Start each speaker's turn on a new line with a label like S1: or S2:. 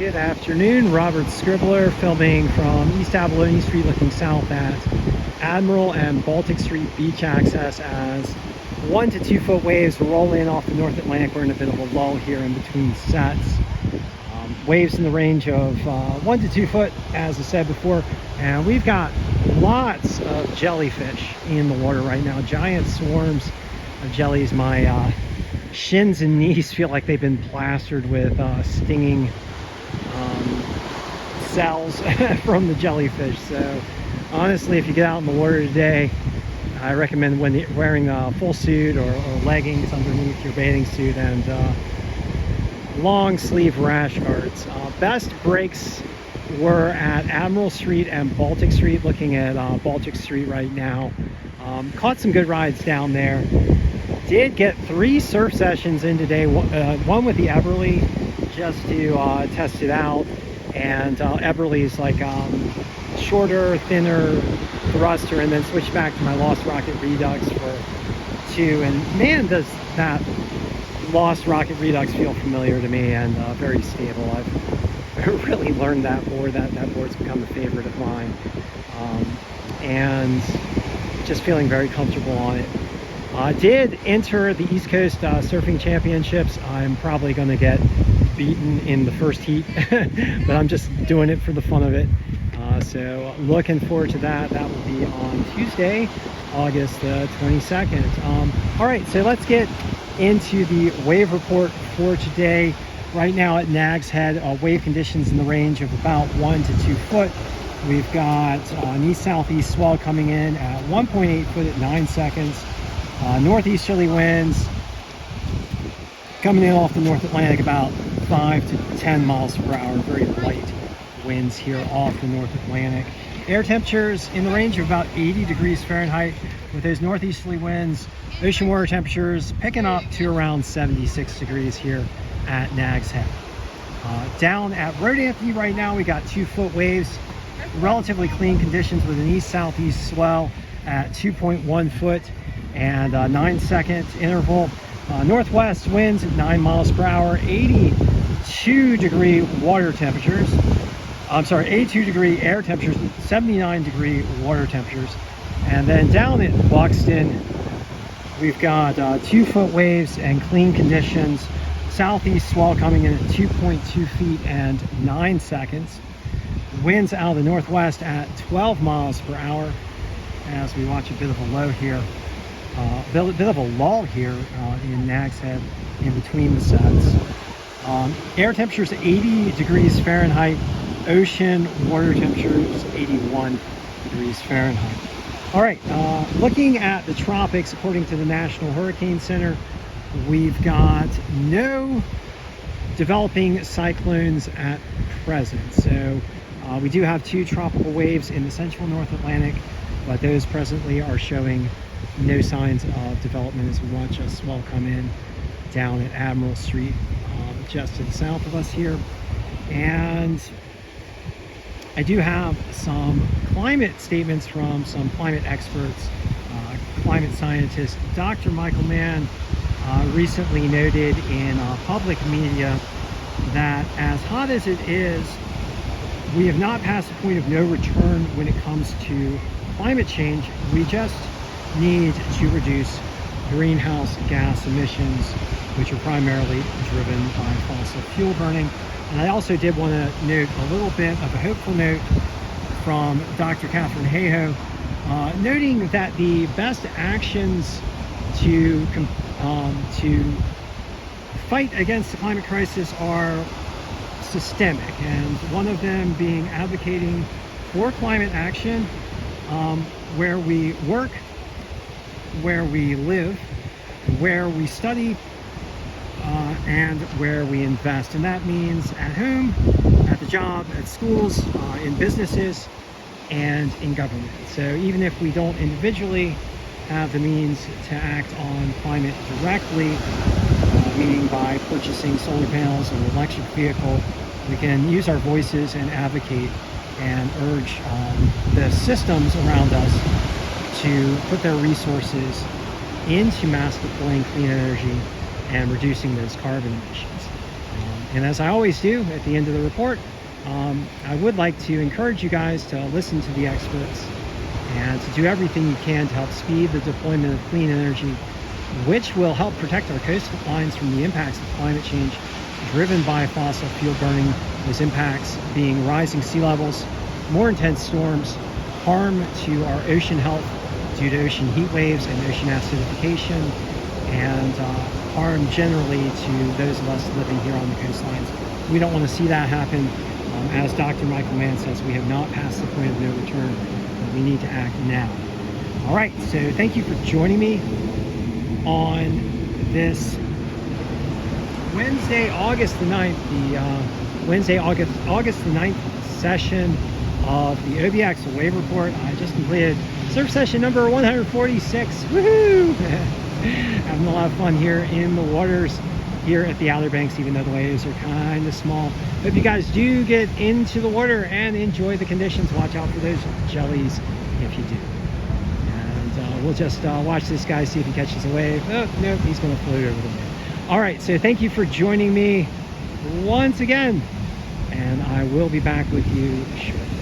S1: Good afternoon, Robert Scribbler filming from East Abalone Street looking south at Admiral and Baltic Street beach access as 1 to 2 foot waves roll in off the North Atlantic. We're in a bit of a lull here in between sets. Waves in the range of 1 to 2 foot, as I said before, and we've got lots of jellyfish in the water right now. Giant swarms of jellies. My shins and knees feel like they've been plastered with stinging cells from the jellyfish. So honestly, if you get out in the water today, I recommend when you're wearing a full suit or leggings underneath your bathing suit and long sleeve rash guards. Best breaks were at Admiral Street and Baltic Street. Looking at Baltic Street right now. Caught some good rides down there. Did get 3 surf sessions in today, one with the Eberly just to test it out, and Eberly is like shorter, thinner thruster, and then switched back to my Lost Rocket Redux for 2, and man, does that Lost Rocket Redux feel familiar to me and very stable. I've really learned that board. That board's become a favorite of mine, and just feeling very comfortable on it. Did enter the East Coast Surfing Championships. I'm probably going to get beaten in the first heat, but I'm just doing it for the fun of it. So looking forward to that. That will be on Tuesday, August 22nd. All right, so let's get into the wave report for today. Right now at Nag's Head, wave conditions in the range of about 1 to 2 foot. We've got an east-southeast swell coming in at 1.8 foot at 9 seconds. Northeasterly winds coming in off the North Atlantic about 5 to 10 miles per hour. Very light winds here off the North Atlantic. Air temperatures in the range of about 80 degrees Fahrenheit with those northeasterly winds. Ocean water temperatures picking up to around 76 degrees here at Nag's Head. Down at Road Anthony right now, we got 2 foot waves. Relatively clean conditions with an east-southeast swell at 2.1 foot and 9-second interval. Northwest winds at 9 miles per hour, 82 degree water temperatures. 82 degree air temperatures, 79 degree water temperatures. And then down at Buxton, we've got 2 foot waves and clean conditions. Southeast swell coming in at 2.2 feet and 9 seconds. Winds out of the northwest at 12 miles per hour as we watch a bit of a low here. Bit of a lull here in Nag's Head in between the sets. Air temperatures 80 degrees Fahrenheit. Ocean water temperatures 81 degrees Fahrenheit. All right, looking at the tropics, according to the National Hurricane Center, we've got no developing cyclones at present. So we do have 2 tropical waves in the central North Atlantic, but those presently are showing no signs of development as we watch a swell come in down at Admiral Street, just to the south of us here. And I do have some climate statements from some climate experts. Climate scientist Dr. Michael Mann recently noted in public media that as hot as it is, we have not passed the point of no return when it comes to climate change. We just need to reduce greenhouse gas emissions, which are primarily driven by fossil fuel burning. And I also did want to note a little bit of a hopeful note from Dr. Catherine Hayhoe, noting that the best actions to fight against the climate crisis are systemic, and one of them being advocating for climate action where we work, where we live, where we study, and where we invest. And that means at home, at the job, at schools, in businesses, and in government. So even if we don't individually have the means to act on climate directly, meaning by purchasing solar panels or an electric vehicle, we can use our voices and advocate and urge the systems around us to put their resources into mass deploying clean energy and reducing those carbon emissions. And as I always do at the end of the report, I would like to encourage you guys to listen to the experts and to do everything you can to help speed the deployment of clean energy, which will help protect our coastlines from the impacts of climate change driven by fossil fuel burning. Those impacts being rising sea levels, more intense storms, harm to our ocean health due to ocean heat waves and ocean acidification, and harm generally to those of us living here on the coastlines. We don't want to see that happen. As Dr. Michael Mann says, we have not passed the point of no return, but we need to act now. All right, so thank you for joining me on this Wednesday, August the 9th, August the 9th session of the OBX Wave Report. I just completed surf session number 146. Woohoo! Having a lot of fun here in the waters here at the Outer Banks, even though the waves are kind of small. Hope you guys do get into the water and enjoy the conditions. Watch out for those jellies if you do. And we'll just watch this guy, see if he catches a wave. Oh, nope, he's going to float over the wave. All right, so thank you for joining me once again, and I will be back with you shortly.